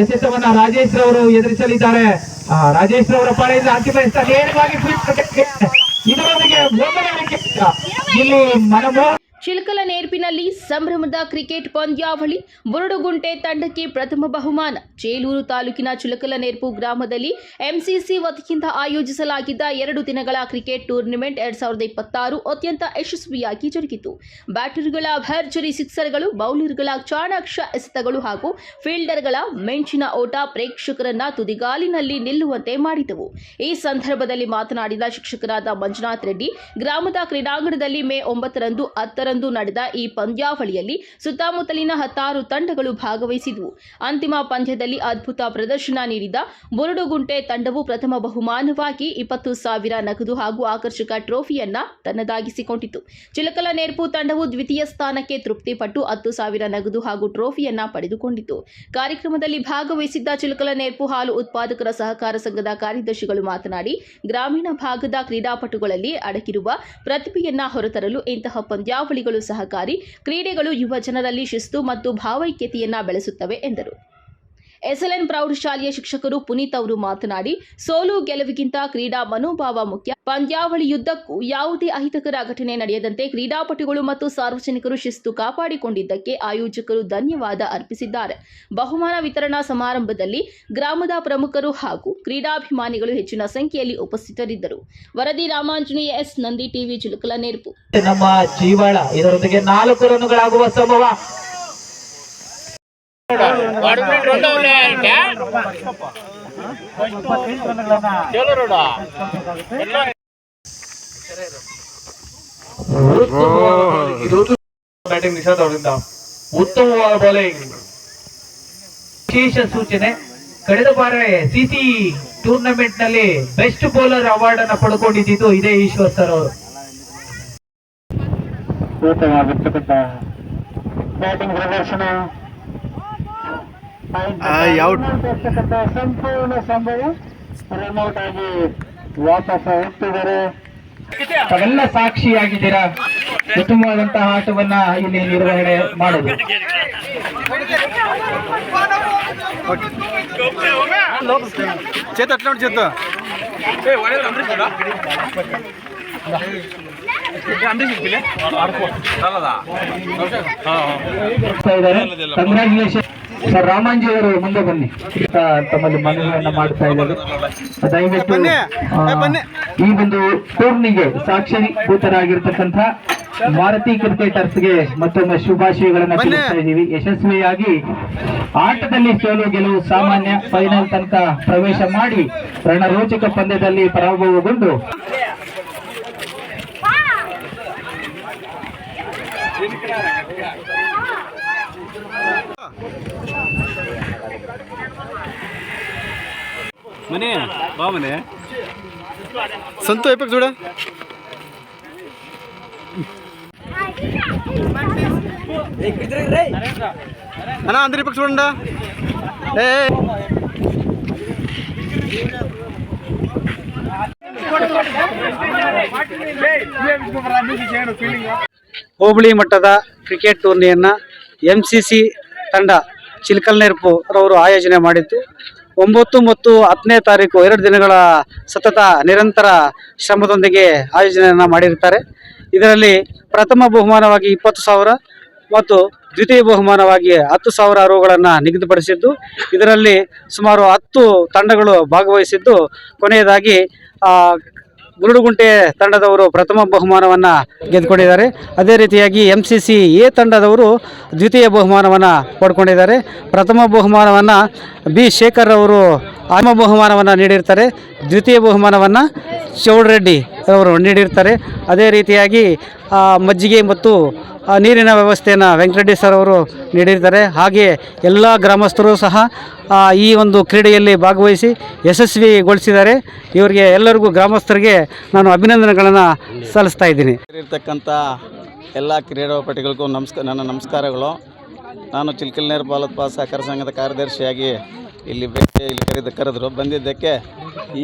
ಎಸೆತವನ್ನ ರಾಜೇಶ್ ರವರು ಎದುರಿಸಲಿದ್ದಾರೆ. ರಾಜೇಶ್ ರವರ ಪಾಳೆಯಿಂದ ಅಂತಿಮ ಎಸೆತ ನೇರವಾಗಿ ಇದರೊಂದಿಗೆ ಇಲ್ಲಿ ಮನಮೋಹನ್ ಚಿಲಕಲನೇರ್ಪಿನಲ್ಲಿ ಸಂಭ್ರಮದ ಕ್ರಿಕೆಟ್ ಪಂದ್ಯಾವಳಿ. ಬುರುಡುಗುಂಟೆ ತಂಡಕ್ಕೆ ಪ್ರಥಮ ಬಹುಮಾನ. ಚೇಲೂರು ತಾಲೂಕಿನ ಚಿಲಕಲನೇರ್ಪು ಗ್ರಾಮದಲ್ಲಿ ಎಂಸಿಸಿ ವತಿಯಿಂದ ಆಯೋಜಿಸಲಾಗಿದ್ದ 2 ದಿನಗಳ ಕ್ರಿಕೆಟ್ ಟೂರ್ನಿಮೆಂಟ್ 2026 ಅತ್ಯಂತ ಯಶಸ್ವಿಯಾಗಿ ಜರುಗಿತು. ಬ್ಯಾಟರ್ಗಳ ಭರ್ಜರಿ ಸಿಕ್ಸರ್ಗಳು, ಬೌಲರ್ಗಳ ಚಾಣಾಕ್ಷ ಎಸೆತಗಳು ಹಾಗೂ ಫೀಲ್ಡರ್ಗಳ ಮಿಂಚಿನ ಓಟ ಪ್ರೇಕ್ಷಕರನ್ನ ತುದಿಗಾಲಿನಲ್ಲಿ ನಿಲ್ಲುವಂತೆ ಮಾಡಿದವು. ಈ ಸಂದರ್ಭದಲ್ಲಿ ಮಾತನಾಡಿದ ಶಿಕ್ಷಕರಾದ ಮಂಜುನಾಥ್ ರೆಡ್ಡಿ, ಗ್ರಾಮದ ಕ್ರೀಡಾಂಗಣದಲ್ಲಿ ಮೇ 9ರಂದು 10ರಂದು ನಡೆದ ಈ ಪಂದ್ಯಾವಳಿಯಲ್ಲಿ ಸುತ್ತಮುತ್ತಲಿನ 16 ತಂಡಗಳು ಭಾಗವಹಿಸಿದವು. ಅಂತಿಮ ಪಂದ್ಯದಲ್ಲಿ ಅದ್ಭುತ ಪ್ರದರ್ಶನ ನೀಡಿದ ಬುರುಡುಗುಂಟೆ ತಂಡವು ಪ್ರಥಮ ಬಹುಮಾನವಾಗಿ 20,000 ನಗದು ಹಾಗೂ ಆಕರ್ಷಕ ಟ್ರೋಫಿಯನ್ನ ತನ್ನದಾಗಿಸಿಕೊಂಡಿತು. ಚಿಲಕಲನೇರ್ಪು ತಂಡವು ದ್ವಿತೀಯ ಸ್ಥಾನಕ್ಕೆ ತೃಪ್ತಿಪಟ್ಟು 10,000 ನಗದು ಹಾಗೂ ಟ್ರೋಫಿಯನ್ನ ಪಡೆದುಕೊಂಡಿತು. ಕಾರ್ಯಕ್ರಮದಲ್ಲಿ ಭಾಗವಹಿಸಿದ್ದ ಚಿಲಕಲನೇರ್ಪು ಹಾಲು ಉತ್ಪಾದಕರ ಸಹಕಾರ ಸಂಘದ ಕಾರ್ಯದರ್ಶಿಗಳು ಮಾತನಾಡಿ, ಗ್ರಾಮೀಣ ಭಾಗದ ಕ್ರೀಡಾಪಟುಗಳಲ್ಲಿ ಅಡಗಿರುವ ಪ್ರತಿಭೆಯನ್ನ ಹೊರತರಲು ಇಂತಹ ಪಂದ್ಯಾವಳಿಗಳು ಸಹಕಾರಿ. ಕ್ರೀಡೆಗಳು ಯುವ ಜನರಲ್ಲಿ ಶಿಸ್ತು ಮತ್ತು ಭಾವೈಕ್ಯತೆಯನ್ನ ಬೆಳೆಸುತ್ತವೆ ಎಂದರು. ಎಸ್ಎಲ್ಎನ್ ಪ್ರೌಢಶಾಲೆಯ ಶಿಕ್ಷಕರು ಪುನೀತ್ ಅವರು ಮಾತನಾಡಿ, ಸೋಲು ಗೆಲುವಿಗಿಂತ ಕ್ರೀಡಾ ಮನೋಭಾವ ಮುಖ್ಯ. ಪಂದ್ಯಾವಳಿಯುದ್ದಕ್ಕೂ ಯಾವುದೇ ಅಹಿತಕರ ಘಟನೆ ನಡೆಯದಂತೆ ಕ್ರೀಡಾಪಟುಗಳು ಮತ್ತು ಸಾರ್ವಜನಿಕರು ಶಿಸ್ತು ಕಾಪಾಡಿಕೊಂಡಿದ್ದಕ್ಕೆ ಆಯೋಜಕರು ಧನ್ಯವಾದ ಅರ್ಪಿಸಿದ್ದಾರೆ. ಬಹುಮಾನ ವಿತರಣಾ ಸಮಾರಂಭದಲ್ಲಿ ಗ್ರಾಮದ ಪ್ರಮುಖರು ಹಾಗೂ ಕ್ರೀಡಾಭಿಮಾನಿಗಳು ಹೆಚ್ಚಿನ ಸಂಖ್ಯೆಯಲ್ಲಿ ಉಪಸ್ಥಿತರಿದ್ದರು. ವರದಿ ರಾಮಾಂಜನೇಯ ಎಸ್, ನಂದಿ ಟಿವಿ, ಚಿಲಕಲನೇರ್ಪು. ನಮ್ಮ ಜೀವಾಳ ಇದರೊಂದಿಗೆ 4 ರನ್ನುಗಳಾಗುವ ಸಂಭವ. ಬ್ಯಾಟಿಂಗ್ ನಿಷಾದ್ ಅವರಿಂದ ಉತ್ತಮವಾದ ಬೌಲಿಂಗ್. ವಿಶೇಷ ಸೂಚನೆ, ಕಳೆದ ಬಾರ ಸಿಸಿ ಟೂರ್ನಮೆಂಟ್ ನಲ್ಲಿ ಬೆಸ್ಟ್ ಬೌಲರ್ ಅವಾರ್ಡ್ ಅನ್ನು ಪಡ್ಕೊಂಡಿದ್ದು ಇದೇ ಈಶ್ವರ್ ಸರ್ ಅವರು. ಬ್ಯಾಟಿಂಗ್ ಪ್ರದರ್ಶನ ಸಂಪೂರ್ಣ ಸಂಭವ ರನ್ಔಟ್ ಆಗಿ ವಾಪಸ್ ಹೋಗ್ತಿದ್ದಾರೆ. ತಾವೆಲ್ಲ ಸಾಕ್ಷಿಯಾಗಿದ್ದೀರಾ ಉತ್ತಮವಾದಂತಹ ಆಟವನ್ನ ಇಲ್ಲಿ ನಿರ್ವಹಣೆ ಮಾಡುದು. Congratulation sir. ರಾಮಾಂಜಿ ಅವರು ಮುಂದೆ ಬನ್ನಿ, ತಮ್ಮಲ್ಲಿ ಮನವಿಯನ್ನ ಮಾಡ್ತಾ ಇದ್ದಾರೆ. ದಯವಿಟ್ಟು ಈ ಒಂದು ಟೂರ್ನಿಗೆ ಸಾಕ್ಷೀಭೂತರಾಗಿರ್ತಕ್ಕಂಥ ಭಾರತೀಯ ಕ್ರಿಕೆಟರ್ಸ್ಗೆ ಮತ್ತೊಮ್ಮೆ ಶುಭಾಶಯಗಳನ್ನು ತಿಳಿಸ್ತಾ ಇದ್ದೀವಿ. ಯಶಸ್ವಿಯಾಗಿ ಆಟದಲ್ಲಿ ಸೋಲು ಗೆಲುವು ಸಾಮಾನ್ಯ. ಫೈನಲ್ ತನಕ ಪ್ರವೇಶ ಮಾಡಿ ರಣರೋಚಕ ಪಂದ್ಯದಲ್ಲಿ ಪರಾಭವಗೊಂಡು ಮನೆ ಬಾ ಮನೆ ಸಂತು ಎಪ್ಪಕ್ చూడ అన్నా అందరు ఎప్పక్ చూడండి. ಹೋಬಳಿ ಮಟ್ಟದ ಕ್ರಿಕೆಟ್ ಟೂರ್ನಿಯನ್ನು ಎಂಸಿಸಿ ತಂಡ ಚಿಲಕಲನೇರ್ಪು ರವರು ಆಯೋಜನೆ ಮಾಡಿದ್ದು 9 ಮತ್ತು 10ನೇ ತಾರೀಕು 2 ದಿನಗಳ ಸತತ ನಿರಂತರ ಶ್ರಮದೊಂದಿಗೆ ಆಯೋಜನೆಯನ್ನು ಮಾಡಿರ್ತಾರೆ. ಇದರಲ್ಲಿ ಪ್ರಥಮ ಬಹುಮಾನವಾಗಿ 20,000 ಮತ್ತು ದ್ವಿತೀಯ ಬಹುಮಾನವಾಗಿ 10,000 ರುಗಳನ್ನು ನಿಗದಿಪಡಿಸಿದ್ದು, ಇದರಲ್ಲಿ ಸುಮಾರು 10 ತಂಡಗಳು ಭಾಗವಹಿಸಿದ್ದು, ಕೊನೆಯದಾಗಿ ಬುರುಡುಗುಂಟೆ ತಂಡದವರು ಪ್ರಥಮ ಬಹುಮಾನವನ್ನು ಗೆದ್ದುಕೊಂಡಿದ್ದಾರೆ. ಅದೇ ರೀತಿಯಾಗಿ ಎಂಸಿಸಿ ಎ ತಂಡದವರು ದ್ವಿತೀಯ ಬಹುಮಾನವನ್ನು ಪಡ್ಕೊಂಡಿದ್ದಾರೆ. ಪ್ರಥಮ ಬಹುಮಾನವನ್ನು ಬಿ ಶೇಖರ್ ಅವರು ಪ್ರಥಮ ಬಹುಮಾನವನ್ನು ನೀಡಿರ್ತಾರೆ. ದ್ವಿತೀಯ ಬಹುಮಾನವನ್ನು ಚೌಡರೆಡ್ಡಿ ಅವರು ನೀಡಿರ್ತಾರೆ. ಅದೇ ರೀತಿಯಾಗಿ ಮಜ್ಜಿಗೆ ಮತ್ತು ನೀರಿನ ವ್ಯವಸ್ಥೆಯನ್ನು ವೆಂಕಟರೆಡ್ಡಿ ಸರ್ ಅವರು ನೀಡಿರ್ತಾರೆ. ಹಾಗೆಯೇ ಎಲ್ಲ ಗ್ರಾಮಸ್ಥರು ಸಹ ಈ ಒಂದು ಕ್ರೀಡೆಯಲ್ಲಿ ಭಾಗವಹಿಸಿ ಯಶಸ್ವಿಗೊಳಿಸಿದ್ದಾರೆ. ಇವರಿಗೆ ಎಲ್ಲರಿಗೂ ಗ್ರಾಮಸ್ಥರಿಗೆ ನಾನು ಅಭಿನಂದನೆಗಳನ್ನು ಸಲ್ಲಿಸ್ತಾ ಇದ್ದೀನಿ. ಇರ್ತಕ್ಕಂಥ ಎಲ್ಲ ಕ್ರೀಡಾಪಟುಗಳಿಗೂ ನನ್ನ ನಮಸ್ಕಾರಗಳು. ನಾನು ಚಿಲಕಲನೇರ್ಪು ಬಾಲೋತ್ಪಾದ ಸಹಕಾರ ಸಂಘದ ಕಾರ್ಯದರ್ಶಿಯಾಗಿ ಇಲ್ಲಿ ಕರೆದರು ಬಂದಿದ್ದಕ್ಕೆ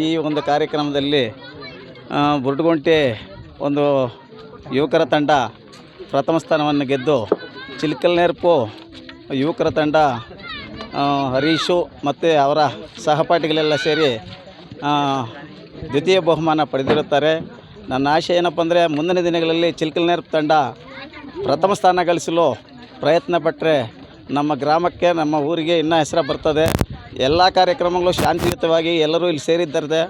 ಈ ಒಂದು ಕಾರ್ಯಕ್ರಮದಲ್ಲಿ ಬುರುಡುಗುಂಟೆ ಒಂದು ಯುವಕರ ತಂಡ ಪ್ರಥಮ ಸ್ಥಾನವನ್ನು ಗೆದ್ದು ಚಿಲಕಲನೇರ್ಪು ಯುವಕರ ತಂಡ ಹರೀಶು ಮತ್ತು ಅವರ ಸಹಪಾಠಿಗಳೆಲ್ಲ ಸೇರಿ ದ್ವಿತೀಯ ಬಹುಮಾನ ಪಡೆದಿರುತ್ತಾರೆ. ನನ್ನ ಆಶೆ ಏನಪ್ಪ ಅಂದರೆ ಮುಂದಿನ ದಿನಗಳಲ್ಲಿ ಚಿಲ್ಕಲ್ನೆರಪು ತಂಡ ಪ್ರಥಮ ಸ್ಥಾನ ಗಳಿಸಲು ಪ್ರಯತ್ನ ಪಟ್ಟರೆ ನಮ್ಮ ಗ್ರಾಮಕ್ಕೆ, ನಮ್ಮ ಊರಿಗೆ ಇನ್ನೂ ಹೆಸರು ಬರ್ತದೆ. ಎಲ್ಲ ಕಾರ್ಯಕ್ರಮಗಳು ಶಾಂತಿಯುತವಾಗಿ ಎಲ್ಲರೂ ಇಲ್ಲಿ ಸೇರಿದ್ದಾರೆ.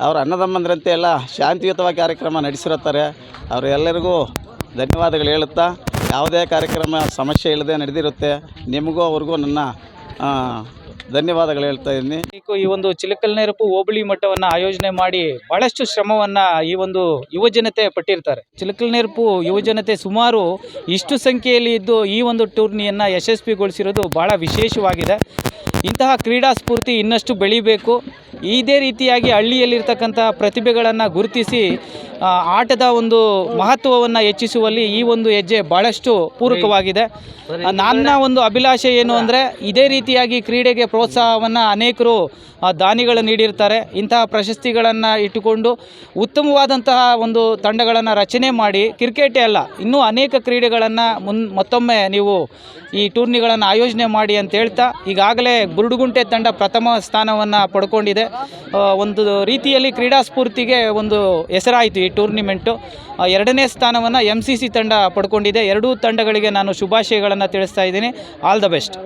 ಅವರ ಅಣ್ಣದಮ್ಮಂದ್ರಂತೆ ಎಲ್ಲ ಶಾಂತಿಯುತವಾಗಿ ಕಾರ್ಯಕ್ರಮ ನಡೆಸಿರುತ್ತಾರೆ. ಅವರೆಲ್ಲರಿಗೂ ಧನ್ಯವಾದಗಳು ಹೇಳುತ್ತಾ, ಯಾವುದೇ ಕಾರ್ಯಕ್ರಮ ಸಮಸ್ಯೆ ಇಲ್ಲದೆ ನಡೆದಿರುತ್ತೆ. ನಿಮಗೂ ಅವ್ರಿಗೂ ನನ್ನ ಧನ್ಯವಾದಗಳು ಹೇಳ್ತಾ ಇದ್ದೀನಿ. ಈ ಒಂದು ಚಿಲಕಲ್ನೆರಪು ಹೋಬಳಿ ಮಟ್ಟವನ್ನು ಆಯೋಜನೆ ಮಾಡಿ ಭಾಳಷ್ಟು ಶ್ರಮವನ್ನು ಈ ಒಂದು ಯುವಜನತೆ ಪಟ್ಟಿರ್ತಾರೆ. ಚಿಲಕಲ್ನೆರಪು ಯುವಜನತೆ ಸುಮಾರು ಇಷ್ಟು ಸಂಖ್ಯೆಯಲ್ಲಿ ಇದ್ದು ಈ ಒಂದು ಟೂರ್ನಿಯನ್ನು ಯಶಸ್ವಿಗೊಳಿಸಿರೋದು ಭಾಳ ವಿಶೇಷವಾಗಿದೆ. ಇಂತಹ ಕ್ರೀಡಾ ಸ್ಫೂರ್ತಿ ಇನ್ನಷ್ಟು ಬೆಳಿಬೇಕು. ಇದೇ ರೀತಿಯಾಗಿ ಹಳ್ಳಿಯಲ್ಲಿರ್ತಕ್ಕಂಥ ಪ್ರತಿಭೆಗಳನ್ನು ಗುರುತಿಸಿ ಆಟದ ಒಂದು ಮಹತ್ವವನ್ನು ಹೆಚ್ಚಿಸುವಲ್ಲಿ ಈ ಒಂದು ಹೆಜ್ಜೆ ಭಾಳಷ್ಟು ಪೂರಕವಾಗಿದೆ. ನನ್ನ ಒಂದು ಅಭಿಲಾಷೆ ಏನು ಅಂದರೆ, ಇದೇ ರೀತಿಯಾಗಿ ಕ್ರೀಡೆಗೆ ಪ್ರೋತ್ಸಾಹವನ್ನು ಅನೇಕರು ದಾನಿಗಳು ನೀಡಿರ್ತಾರೆ. ಇಂತಹ ಪ್ರಶಸ್ತಿಗಳನ್ನು ಇಟ್ಟುಕೊಂಡು ಉತ್ತಮವಾದಂತಹ ಒಂದು ತಂಡಗಳನ್ನು ರಚನೆ ಮಾಡಿ, ಕ್ರಿಕೆಟೇ ಅಲ್ಲ ಇನ್ನೂ ಅನೇಕ ಕ್ರೀಡೆಗಳನ್ನು ಮತ್ತೊಮ್ಮೆ ನೀವು ಈ ಟೂರ್ನಿಗಳನ್ನು ಆಯೋಜನೆ ಮಾಡಿ ಅಂತ ಹೇಳ್ತಾ, ಈಗಾಗಲೇ ಬುರುಡುಗುಂಟೆ ತಂಡ ಪ್ರಥಮ ಸ್ಥಾನವನ್ನು ಪಡ್ಕೊಂಡಿದೆ. ಒಂದು ರೀತಿಯಲ್ಲಿ ಕ್ರೀಡಾ ಸ್ಫೂರ್ತಿಗೆ ಒಂದು ಹೆಸರಾಯಿತು ಈ ಟೂರ್ನಿಮೆಂಟು. ಎರಡನೇ ಸ್ಥಾನವನ್ನು MCC ತಂಡ ಪಡ್ಕೊಂಡಿದೆ. ಎರಡೂ ತಂಡಗಳಿಗೆ ನಾನು ಶುಭಾಶಯಗಳನ್ನು ತಿಳಿಸ್ತಾ ಇದ್ದೀನಿ. All the best.